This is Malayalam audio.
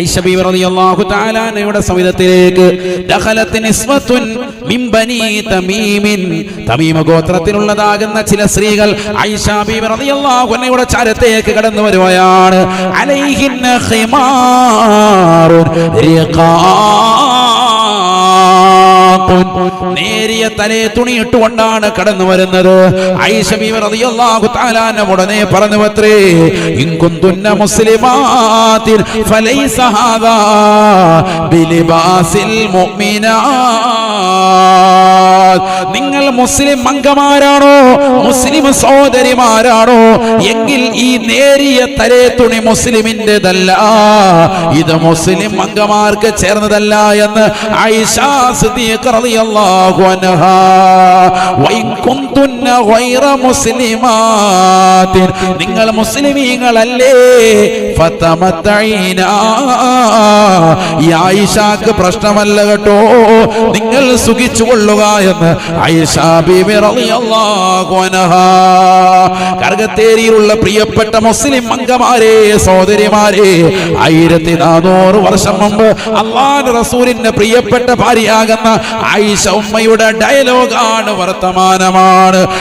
ഐഷ ബീവി റളിയല്ലാഹു തആല അൻഹയുടെ സവിധത്തിലേക്ക് ദഖലത്ത് നിസ്വത്തുൻ മിൻ ബനി തമീമിൻ, തമീമ ഗോത്രത്തിലുള്ളതാകുന്ന ചില സ്ത്രീകൾ ഐഷ ബീവി റളിയല്ലാഹു അൻഹയുടെ ചാരത്തേക്ക് കടന്നു വരുകയാണ്. അലൈഹിന്ന ഖിമാറുൻ റിഖാ, നേരിയ തലേ തുണിയിട്ടുകൊണ്ടാണ് കടന്നു വരുന്നത്. ഐഷ ബീവി റളിയല്ലാഹു തആല അൻഹ ഉടനെ പറഞ്ഞുവത്രേ, ഇൻ കുന്തുന്ന മുസ്ലിമാതിൻ ഫലൈസ ഹാദാ ബിലിബാസിൽ മുഅ്മിനാത്, നിങ്ങൾ മുസ്ലിം അംഗമാരാണോ, മുസ്ലിം സഹോദരിമാരാണോ എങ്കിൽ ഈ നേരിയ തലേ തുണി മുസ്ലിമിൻ്റെതല്ല, ഇത് മുസ്ലിം അംഗമാർക്ക് ചേർന്നതല്ല എന്ന് ഐഷ സിദ്ദീഖ റളിയല്ലാഹു അൻഹാ. വഇൻ കുന്തുന്ന ഗൈറ മുസ്ലിമാതിൻ, നിങ്ങൾ മുസ്ലിമീങ്ങളല്ലേ, ഫതമത്തഈന, ഈ ആയിഷക്ക് പ്രശ്നമല്ല കേട്ടോ, നിങ്ങൾ സുഖിച്ചുകൊള്ളുക എന്ന് ഐഷ ബീബി റളിയല്ലാഹു അൻഹാ. കർഗത്തേരിയിലുള്ള പ്രിയപ്പെട്ട മുസ്ലിം അംഗമാരെ, സഹോദരിമാരെ, 1400 വർഷം മുമ്പ് അല്ലാഹുവിന്റെ റസൂലിന്റെ പ്രിയപ്പെട്ട ഭാര്യയാകുന്ന ഐഷ ഉമ്മയുടെ ഡയലോഗാണ്, വർത്തമാനമാണ്.